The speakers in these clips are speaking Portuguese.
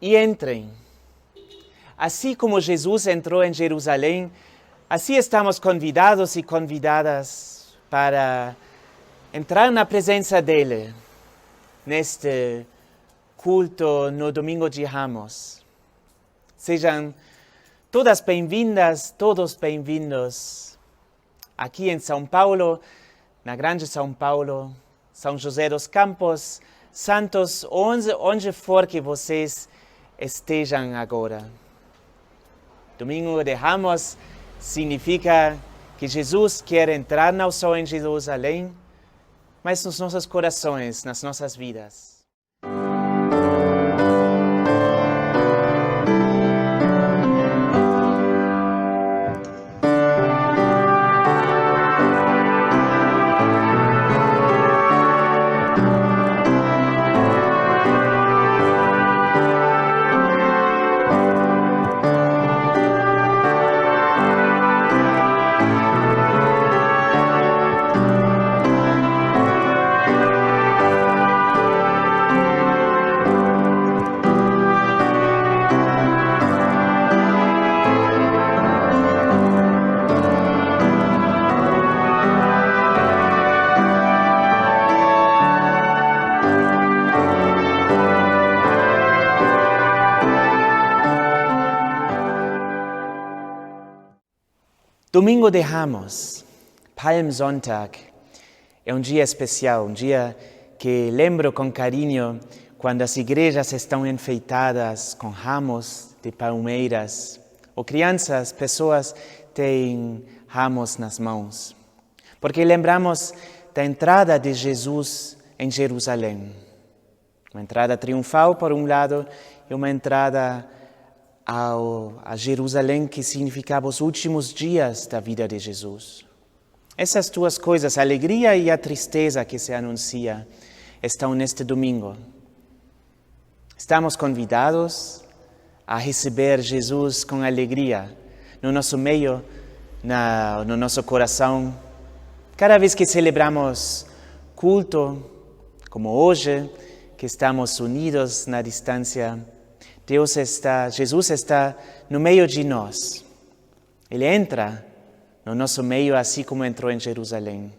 e entrem. Assim como Jesus entrou em Jerusalém, assim estamos convidados e convidadas para entrar na presença dele, neste culto no Domingo de Ramos. Sejam todas bem-vindas, todos bem-vindos aqui em São Paulo, na Grande São Paulo, São José dos Campos, Santos, onde for que vocês estejam agora. Domingo de Ramos significa que Jesus quer entrar não só em Jerusalém, mas nos nossos corações, nas nossas vidas. Domingo de Ramos, Palmsonntag, é um dia especial, um dia que lembro com carinho quando as igrejas estão enfeitadas com ramos de palmeiras, ou crianças, pessoas têm ramos nas mãos, porque lembramos da entrada de Jesus em Jerusalém. Uma entrada triunfal, por um lado, e uma entrada a Jerusalém, que significava os últimos dias da vida de Jesus. Essas duas coisas, a alegria e a tristeza que se anuncia, estão neste domingo. Estamos convidados a receber Jesus com alegria no nosso meio, no nosso coração. Cada vez que celebramos culto, como hoje, que estamos unidos na distância, Jesus está no meio de nós. Ele entra no nosso meio, assim como entrou em Jerusalém.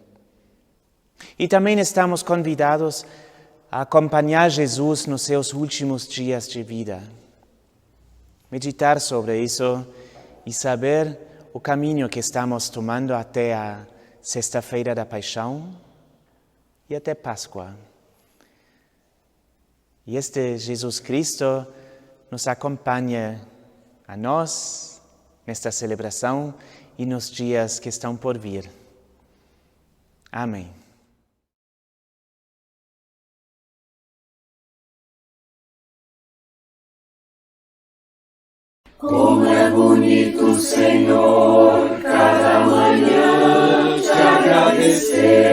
E também estamos convidados a acompanhar Jesus nos seus últimos dias de vida. Meditar sobre isso e saber o caminho que estamos tomando até a Sexta-feira da Paixão e até Páscoa. E este Jesus Cristo nos acompanha a nós nesta celebração e nos dias que estão por vir. Amém. Como é bonito, Senhor, cada manhã te agradecer.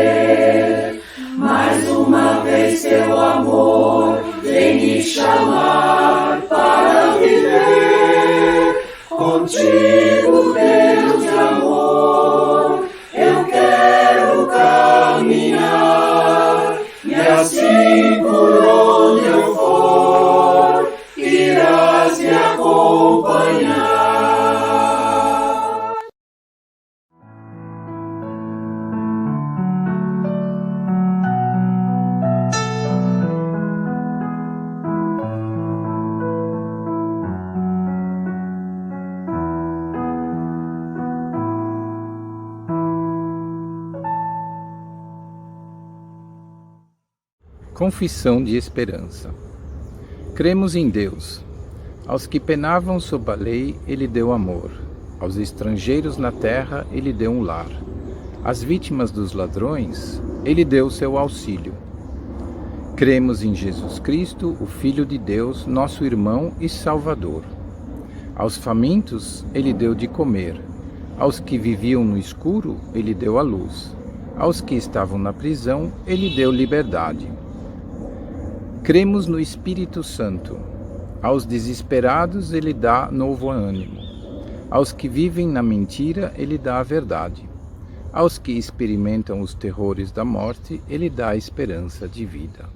Mais uma vez teu amor vem me chamar para viver. Contigo, Deus de amor, eu quero caminhar. E assim por onde eu for, irás me acompanhar. Confissão de esperança. Cremos em Deus. Aos que penavam sob a lei, Ele deu amor. Aos estrangeiros na terra, Ele deu um lar. Às vítimas dos ladrões, Ele deu seu auxílio. Cremos em Jesus Cristo, o Filho de Deus, nosso irmão e Salvador. Aos famintos, Ele deu de comer. Aos que viviam no escuro, Ele deu a luz. Aos que estavam na prisão, Ele deu liberdade. Cremos no Espírito Santo. Aos desesperados Ele dá novo ânimo. Aos que vivem na mentira Ele dá a verdade. Aos que experimentam os terrores da morte Ele dá a esperança de vida.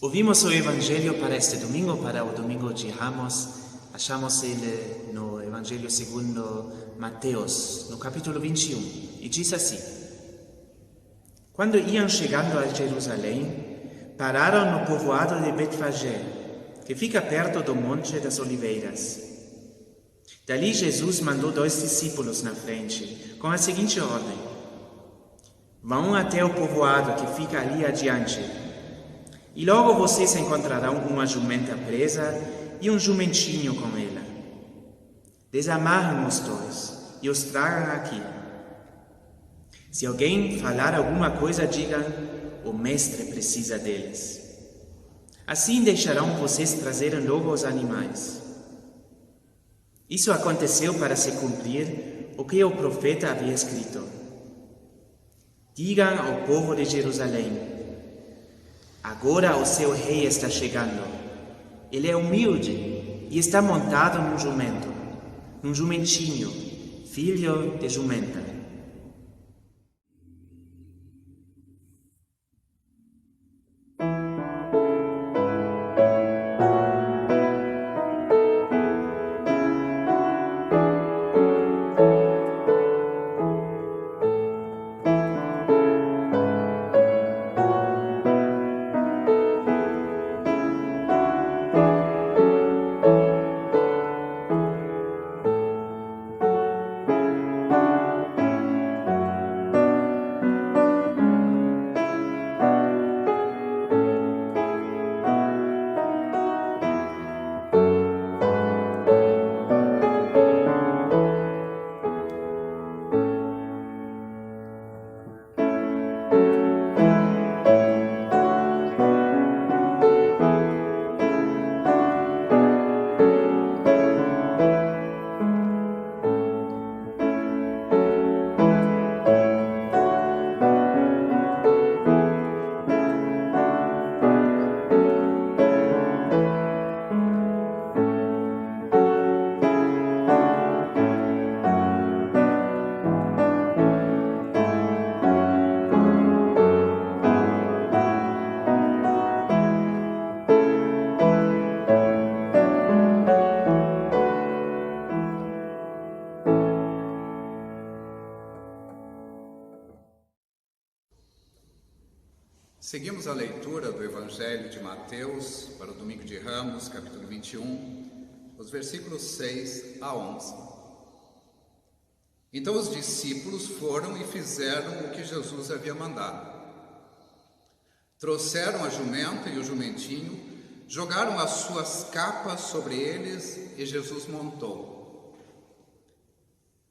Ouvimos o Evangelho para este domingo, para o domingo de Ramos. Achamos ele no Evangelho segundo Mateus, no capítulo 21, e diz assim: Quando iam chegando a Jerusalém, pararam no povoado de Betfagé, que fica perto do Monte das Oliveiras. Dali Jesus mandou 2 discípulos na frente, com a seguinte ordem: Vão até o povoado que fica ali adiante, e logo vocês encontrarão uma jumenta presa e um jumentinho com ela. Desamarrem os dois e os tragam aqui. Se alguém falar alguma coisa, digam: o mestre precisa deles. Assim deixarão vocês trazerem logo os animais. Isso aconteceu para se cumprir o que o profeta havia escrito. Digam ao povo de Jerusalém: agora o seu rei está chegando. Ele é humilde e está montado num jumentinho, filho de jumenta. Seguimos a leitura do Evangelho de Mateus para o Domingo de Ramos, capítulo 21, os versículos 6 a 11. Então os discípulos foram e fizeram o que Jesus havia mandado. Trouxeram a jumenta e o jumentinho, jogaram as suas capas sobre eles e Jesus montou.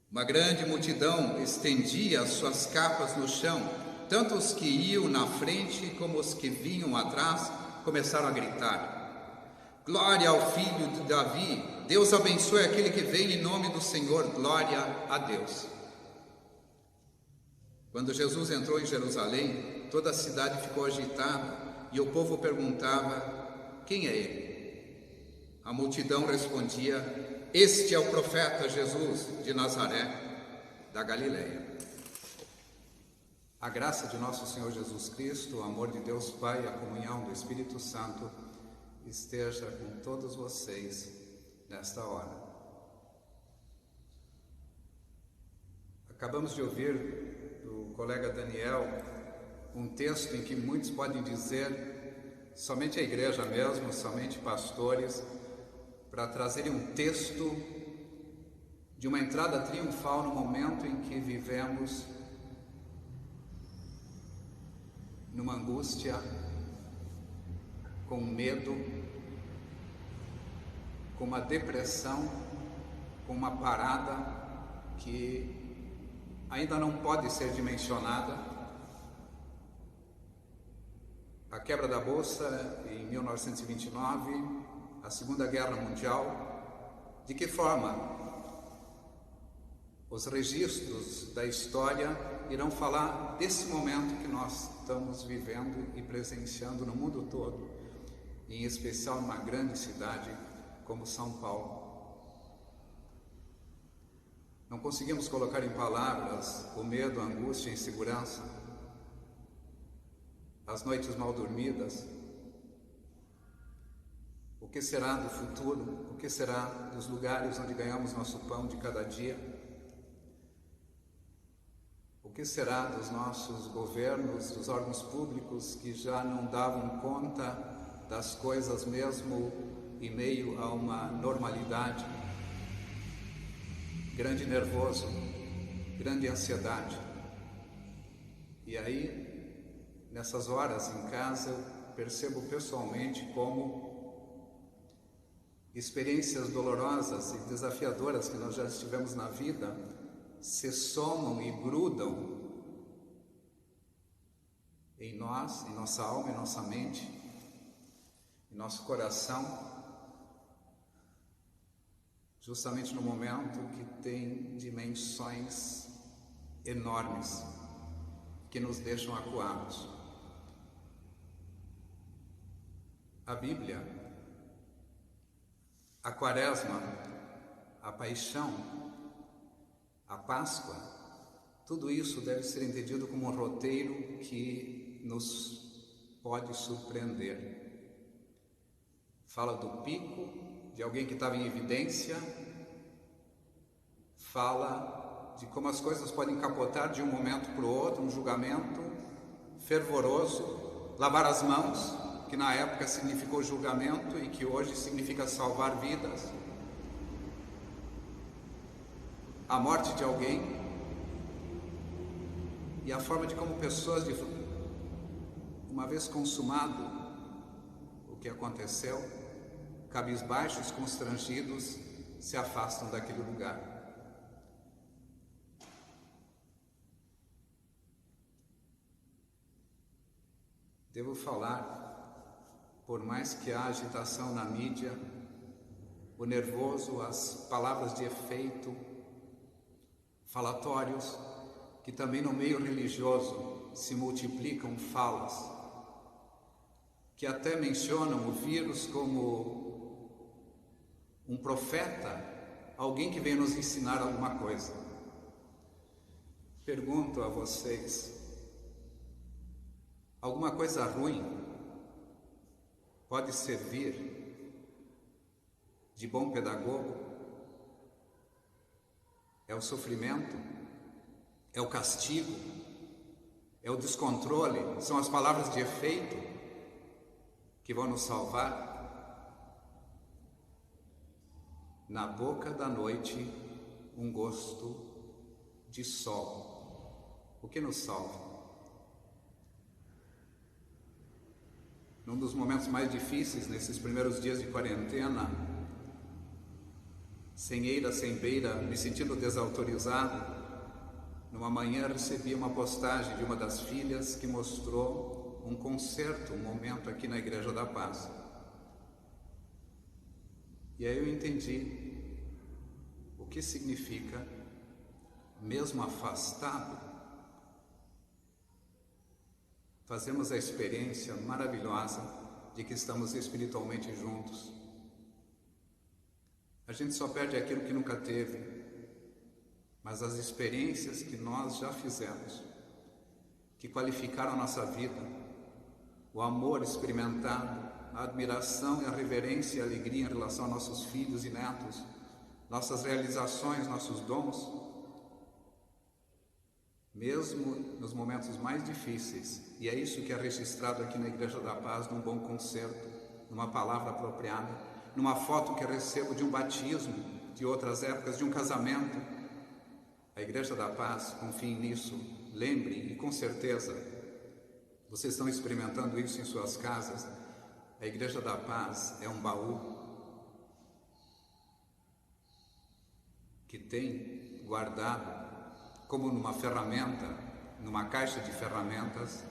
Uma grande multidão estendia as suas capas no chão. Tanto os que iam na frente como os que vinham atrás começaram a gritar: Glória ao Filho de Davi! Deus abençoe aquele que vem em nome do Senhor! Glória a Deus! Quando Jesus entrou em Jerusalém, toda a cidade ficou agitada e o povo perguntava: quem é ele? A multidão respondia: este é o profeta Jesus de Nazaré, da Galileia. A graça de nosso Senhor Jesus Cristo, o amor de Deus Pai e a comunhão do Espírito Santo esteja com todos vocês nesta hora. Acabamos de ouvir do colega Daniel um texto em que muitos podem dizer somente a igreja mesmo, somente pastores, para trazerem um texto de uma entrada triunfal no momento em que vivemos numa angústia, com medo, com uma depressão, com uma parada que ainda não pode ser dimensionada. A quebra da Bolsa em 1929, a Segunda Guerra Mundial, de que forma os registros da história irão falar desse momento que nós estamos vivendo e presenciando no mundo todo, em especial numa grande cidade como São Paulo. Não conseguimos colocar em palavras o medo, a angústia, a insegurança, as noites mal dormidas. O que será do futuro? O que será dos lugares onde ganhamos nosso pão de cada dia? O que será dos nossos governos, dos órgãos públicos que já não davam conta das coisas mesmo em meio a uma normalidade? Grande nervoso, grande ansiedade. E aí, nessas horas em casa, eu percebo pessoalmente como experiências dolorosas e desafiadoras que nós já tivemos na vida se somam e grudam em nós, em nossa alma, em nossa mente, em nosso coração, justamente no momento que tem dimensões enormes que nos deixam acuados. A Bíblia, a Quaresma, a Paixão, a Páscoa, tudo isso deve ser entendido como um roteiro que nos pode surpreender. Fala do pico, de alguém que estava em evidência, fala de como as coisas podem capotar de um momento para o outro, um julgamento fervoroso, lavar as mãos, que na época significou julgamento e que hoje significa salvar vidas. A morte de alguém e a forma de como pessoas, uma vez consumado o que aconteceu, cabisbaixos, constrangidos, se afastam daquele lugar. Devo falar, por mais que haja agitação na mídia, o nervoso, as palavras de efeito, falatórios, que também no meio religioso se multiplicam falas, que até mencionam o vírus como um profeta, alguém que vem nos ensinar alguma coisa. Pergunto a vocês, alguma coisa ruim pode servir de bom pedagogo? É o sofrimento? É o castigo? é o descontrole, são as palavras de efeito que vão nos salvar. Na boca da noite, um gosto de sol. O que nos salva? Num dos momentos mais difíceis, nesses primeiros dias de quarentena, sem eira, sem beira, me sentindo desautorizado, numa manhã recebi uma postagem de uma das filhas que mostrou um concerto, um momento aqui na Igreja da Paz. E aí eu entendi o que significa, mesmo afastado, fazemos a experiência maravilhosa de que estamos espiritualmente juntos. A gente só perde aquilo que nunca teve, mas as experiências que nós já fizemos, que qualificaram a nossa vida, o amor experimentado, a admiração e a reverência e a alegria em relação a nossos filhos e netos, nossas realizações, nossos dons, mesmo nos momentos mais difíceis, e é isso que é registrado aqui na Igreja da Paz, num bom concerto, numa palavra apropriada, numa foto que eu recebo de um batismo, de outras épocas, de um casamento. A Igreja da Paz, confiem nisso, lembrem, e com certeza vocês estão experimentando isso em suas casas. A Igreja da Paz é um baú que tem guardado, como numa ferramenta, numa caixa de ferramentas,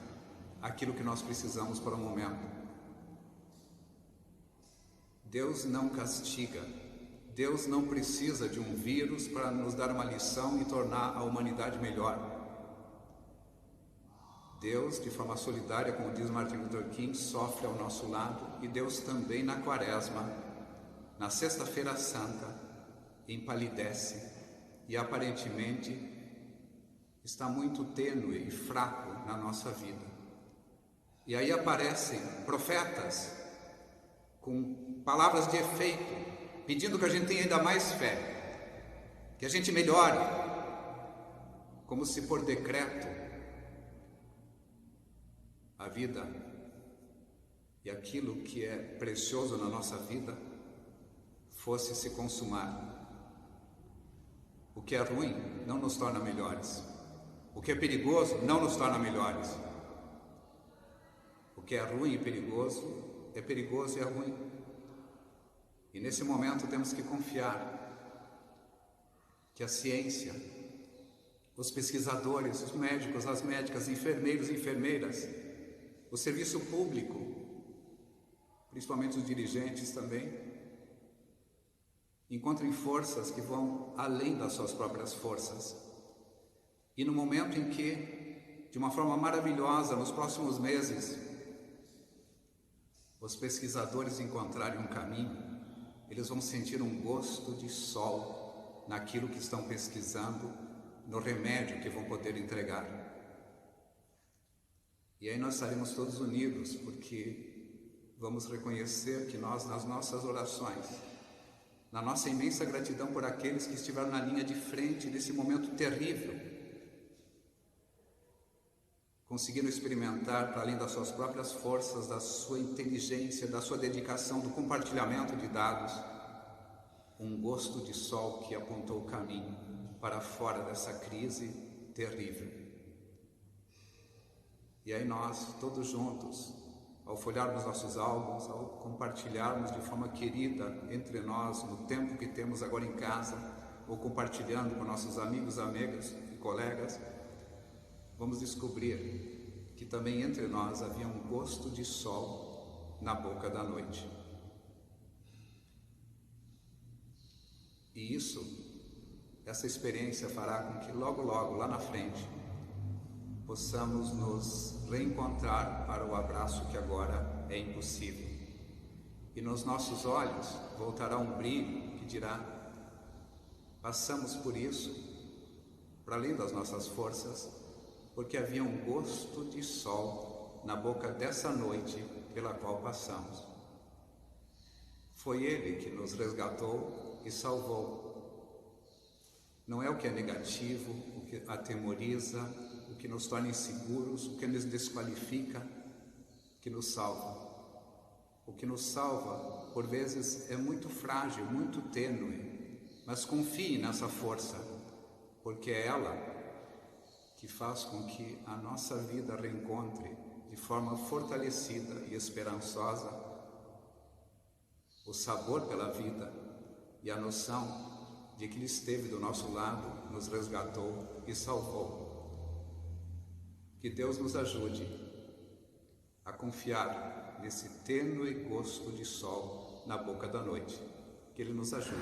aquilo que nós precisamos para o momento. Deus não castiga, Deus não precisa de um vírus para nos dar uma lição e tornar a humanidade melhor. Deus, de forma solidária, como diz Martin Luther King, sofre ao nosso lado, e Deus também na Quaresma, na Sexta-feira Santa, empalidece e aparentemente está muito tênue e fraco na nossa vida. E aí aparecem profetas com palavras de efeito, pedindo que a gente tenha ainda mais fé, que a gente melhore, como se por decreto a vida e aquilo que é precioso na nossa vida fosse se consumar. O que é ruim não nos torna melhores. O que é perigoso não nos torna melhores. O que é ruim e perigoso é perigoso e é ruim. E nesse momento temos que confiar que a ciência, os pesquisadores, os médicos, as médicas, enfermeiros e enfermeiras, o serviço público, principalmente os dirigentes também, encontrem forças que vão além das suas próprias forças. E no momento em que, de uma forma maravilhosa, nos próximos meses, os pesquisadores encontrarem um caminho, eles vão sentir um gosto de sol naquilo que estão pesquisando, no remédio que vão poder entregar. E aí nós estaremos todos unidos, porque vamos reconhecer que nós, nas nossas orações, na nossa imensa gratidão por aqueles que estiveram na linha de frente desse momento terrível, conseguiram experimentar, para além das suas próprias forças, da sua inteligência, da sua dedicação, do compartilhamento de dados, um gosto de sol que apontou o caminho para fora dessa crise terrível. E aí nós, todos juntos, ao folharmos nossos álbuns, ao compartilharmos de forma querida entre nós, no tempo que temos agora em casa, ou compartilhando com nossos amigos, amigas e colegas, vamos descobrir que também entre nós havia um gosto de sol na boca da noite. E essa experiência fará com que logo, logo, lá na frente, possamos nos reencontrar para o abraço que agora é impossível. E nos nossos olhos voltará um brilho que dirá: passamos por isso, para além das nossas forças, porque havia um gosto de sol na boca dessa noite pela qual passamos. Foi Ele que nos resgatou e salvou. Não é o que é negativo, o que atemoriza, o que nos torna inseguros, o que nos desqualifica, que nos salva. O que nos salva, por vezes, é muito frágil, muito tênue, mas confie nessa força, porque é ela que faz com que a nossa vida reencontre de forma fortalecida e esperançosa o sabor pela vida e a noção de que Ele esteve do nosso lado, nos resgatou e salvou. Que Deus nos ajude a confiar nesse tênue gosto de sol na boca da noite. Que Ele nos ajude.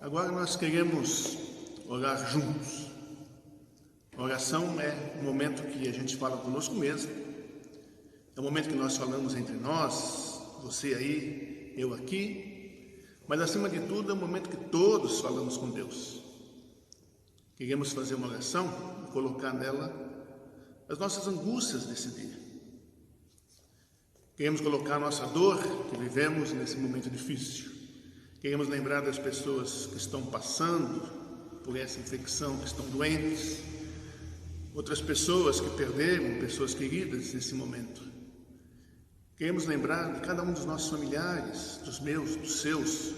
Agora nós queremos orar juntos. A oração é um momento que a gente fala conosco mesmo. É um momento que nós falamos entre nós, você aí, eu aqui. Mas acima de tudo é um momento que todos falamos com Deus. Queremos fazer uma oração e colocar nela as nossas angústias desse dia. Queremos colocar a nossa dor que vivemos nesse momento difícil. Queremos lembrar das pessoas que estão passando por essa infecção, que estão doentes. Outras pessoas que perderam pessoas queridas nesse momento. Queremos lembrar de cada um dos nossos familiares, dos meus, dos seus.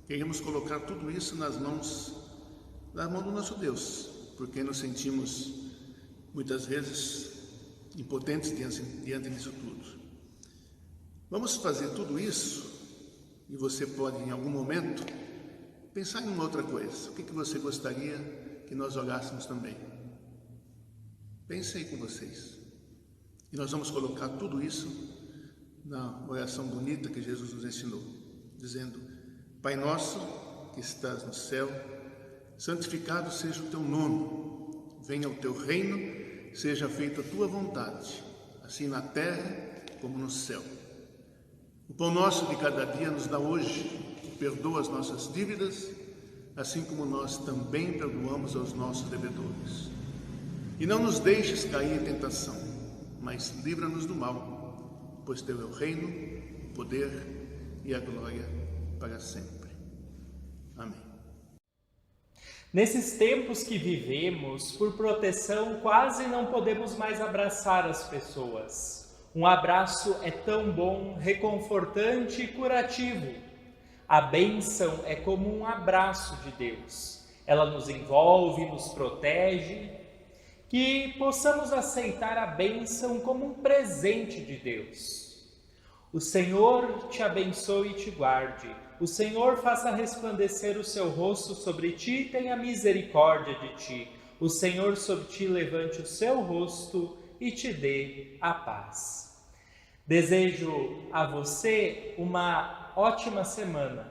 Queremos colocar tudo isso nas mãos do nosso Deus, porque nos sentimos muitas vezes impotentes diante disso tudo. Vamos fazer tudo isso e você pode, em algum momento, pensar em uma outra coisa. O que você gostaria que nós orássemos também? Pense aí com vocês. E nós vamos colocar tudo isso na oração bonita que Jesus nos ensinou, dizendo: Pai nosso que estás no céu, santificado seja o teu nome, venha o teu reino, seja feita a tua vontade, assim na terra como no céu. O pão nosso de cada dia nos dá hoje, e perdoa as nossas dívidas, assim como nós também perdoamos aos nossos devedores. E não nos deixes cair em tentação, mas livra-nos do mal, pois teu é o reino, o poder e a glória para sempre. Amém. Nesses tempos que vivemos, por proteção, quase não podemos mais abraçar as pessoas. Um abraço é tão bom, reconfortante e curativo. A bênção é como um abraço de Deus. Ela nos envolve, nos protege. Que possamos aceitar a bênção como um presente de Deus. O Senhor te abençoe e te guarde. O Senhor faça resplandecer o seu rosto sobre ti e tenha misericórdia de ti. O Senhor sobre ti levante o seu rosto e te dê a paz. Desejo a você uma ótima semana.